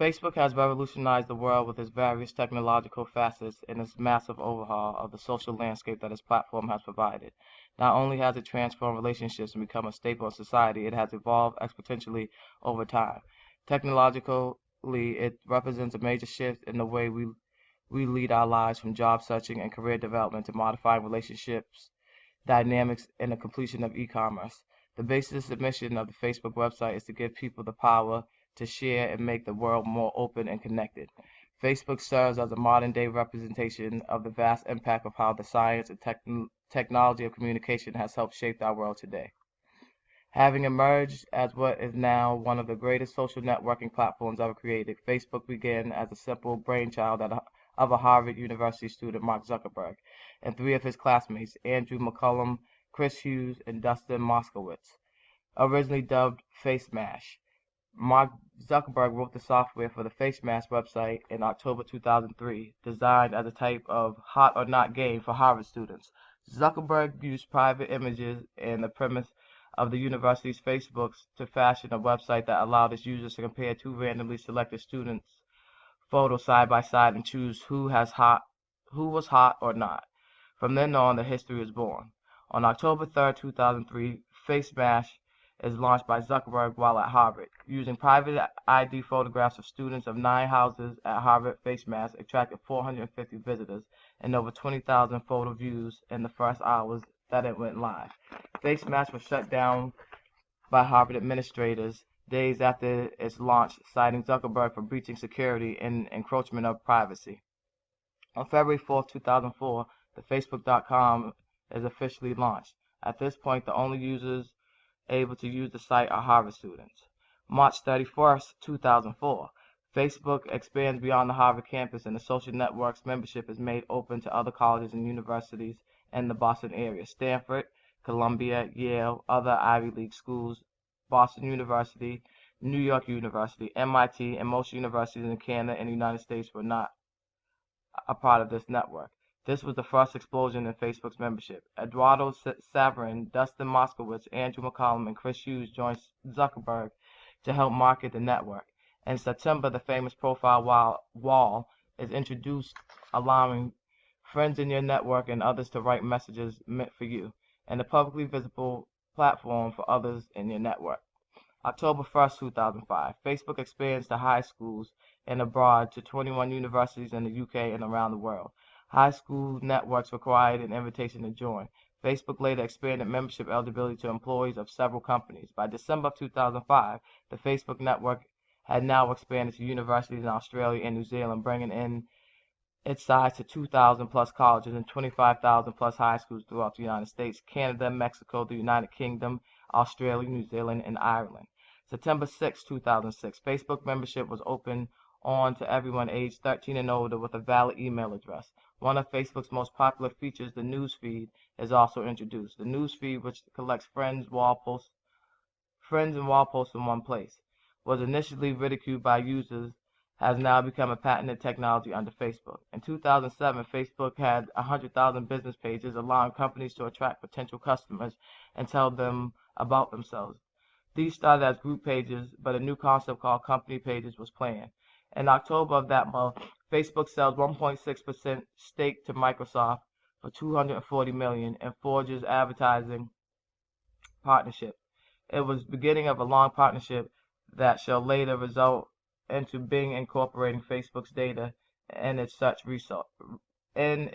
Facebook has revolutionized the world with its various technological facets and its massive overhaul of the social landscape that its platform has provided. Not only has it transformed relationships and become a staple in society, it has evolved exponentially over time. Technologically, it represents a major shift in the way we lead our lives, from job searching and career development to modifying relationships dynamics and the completion of e-commerce. The basis and mission of the Facebook website is to give people the power to share and make the world more open and connected. Facebook serves as a modern day representation of the vast impact of how the science and technology of communication has helped shape our world today. Having emerged as what is now one of the greatest social networking platforms ever created, Facebook began as a simple brainchild of a Harvard University student, Mark Zuckerberg, and three of his classmates, Andrew McCullum, Chris Hughes, and Dustin Moskowitz. Originally dubbed FaceMash, Mark Zuckerberg wrote the software for the FaceMash website in October 2003, designed as a type of hot or not game for Harvard students. Zuckerberg used private images and the premise of the university's Facebooks to fashion a website that allowed its users to compare two randomly selected students' photos side by side and choose who was hot or not. From then on, the history is born. On October 3, 2003, FaceMash is launched by Zuckerberg while at Harvard. Using private ID photographs of students of 9 houses at Harvard, FaceMash attracted 450 visitors and over 20,000 photo views in the first hours that it went live. FaceMash was shut down by Harvard administrators days after its launch, citing Zuckerberg for breaching security and encroachment of privacy. On February 4, 2004, the Facebook.com is officially launched. At this point, the only users able to use the site are Harvard students. March 31st, 2004, Facebook expands beyond the Harvard campus, and the social network's membership is made open to other colleges and universities in the Boston area: Stanford, Columbia, Yale, other Ivy League schools, Boston University, New York University, MIT, and most universities in Canada and the United States were not a part of this network. This was the first explosion in Facebook's membership. Eduardo Saverin, Dustin Moskowitz, Andrew McCollum, and Chris Hughes joined Zuckerberg to help market the network. In September, the famous profile wall is introduced, allowing friends in your network and others to write messages meant for you, and a publicly visible platform for others in your network. October 1st, 2005, Facebook expands to high schools and abroad to 21 universities in the UK and around the world. High school networks required an invitation to join. Facebook later expanded membership eligibility to employees of several companies. By December of 2005, the Facebook network had now expanded to universities in Australia and New Zealand, bringing in its size to 2,000 plus colleges and 25,000 plus high schools throughout the United States, Canada, Mexico, the United Kingdom, Australia, New Zealand, and Ireland. September 6, 2006, Facebook membership was open on to everyone aged 13 and older with a valid email address. One of Facebook's most popular features, the news feed, is also introduced. The news feed, which collects friends and wall posts in one place, was initially ridiculed by users, has now become a patented technology under Facebook. In 2007, Facebook had 100,000 business pages, allowing companies to attract potential customers and tell them about themselves. These started as group pages, but a new concept called company pages was planned. In October of that month, Facebook sells 1.6% stake to Microsoft for $240 million and forges advertising partnership. It was the beginning of a long partnership that shall later result into Bing incorporating Facebook's data in its search results. In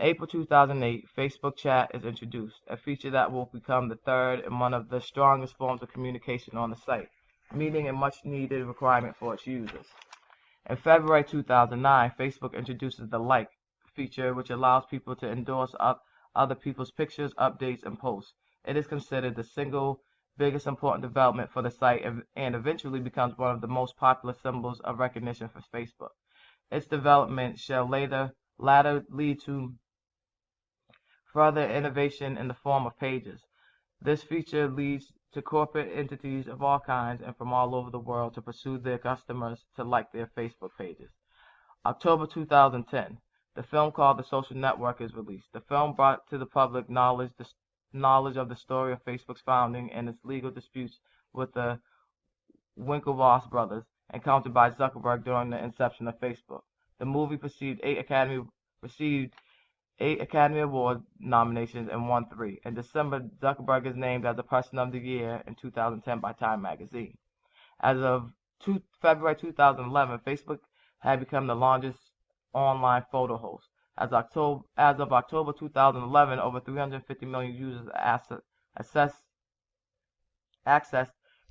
April 2008, Facebook Chat is introduced, a feature that will become the third and one of the strongest forms of communication on the site, meeting a much-needed requirement for its users. In February 2009, Facebook introduces the Like feature, which allows people to endorse other people's pictures, updates, and posts. It is considered the single biggest important development for the site and eventually becomes one of the most popular symbols of recognition for Facebook. Its development shall later lead to further innovation in the form of pages. This feature leads to corporate entities of all kinds and from all over the world to pursue their customers to like their Facebook pages. October 2010, the film called The Social Network is released. The film brought to the public knowledge of the story of Facebook's founding and its legal disputes with the Winklevoss brothers, encountered by Zuckerberg during the inception of Facebook. The movie received 8 Academy Award nominations and won 3. In December, Zuckerberg is named as the Person of the Year in 2010 by Time magazine. As of February 2011, Facebook had become the largest online photo host. As of October 2011, over 350 million users accessed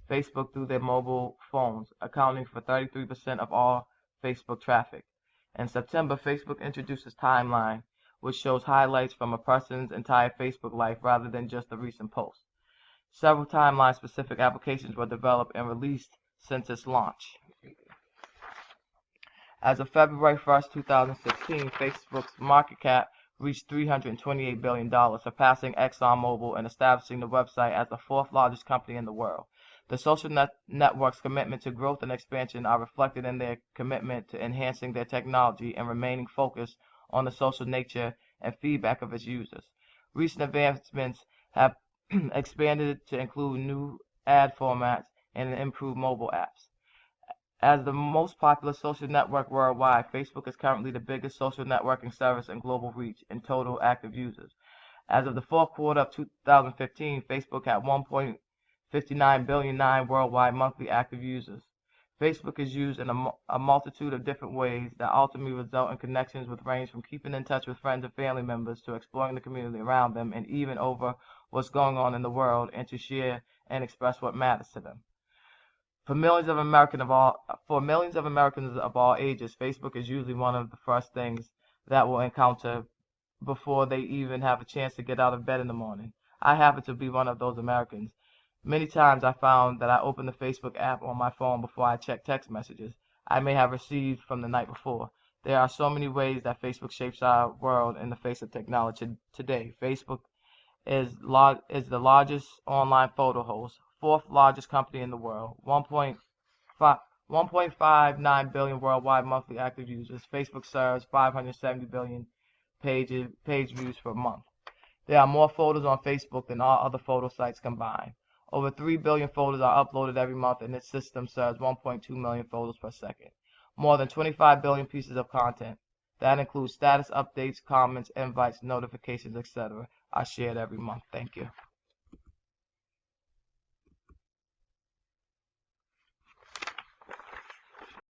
Facebook through their mobile phones, accounting for 33% of all Facebook traffic. In September, Facebook introduces Timeline, which shows highlights from a person's entire Facebook life rather than just a recent post. Several timeline-specific applications were developed and released since its launch. As of February 1st, 2016, Facebook's market cap reached $328 billion, surpassing ExxonMobil and establishing the website as the 4th largest company in the world. The social network's commitment to growth and expansion are reflected in their commitment to enhancing their technology and remaining focused on the social nature and feedback of its users. Recent advancements have expanded to include new ad formats and improved mobile apps. As the most popular social network worldwide, Facebook is currently the biggest social networking service in global reach and total active users. As of the 4th quarter of 2015, Facebook had 1.59 billion worldwide monthly active users. Facebook is used in a multitude of different ways that ultimately result in connections which range from keeping in touch with friends and family members to exploring the community around them and even over what's going on in the world and to share and express what matters to them. For millions of Americans of all ages, Facebook is usually one of the first things that we'll encounter before they even have a chance to get out of bed in the morning. I happen to be one of those Americans. Many times I found that I open the Facebook app on my phone before I check text messages I may have received from the night before. There are so many ways that Facebook shapes our world in the face of technology today. Facebook is the largest online photo host, 4th largest company in the world, 1.59 billion worldwide monthly active users. Facebook serves 570 billion page views per month. There are more photos on Facebook than all other photo sites combined. Over 3 billion photos are uploaded every month, and its system serves 1.2 million photos per second. More than 25 billion pieces of content, that includes status updates, comments, invites, notifications, etc., are shared every month. Thank you.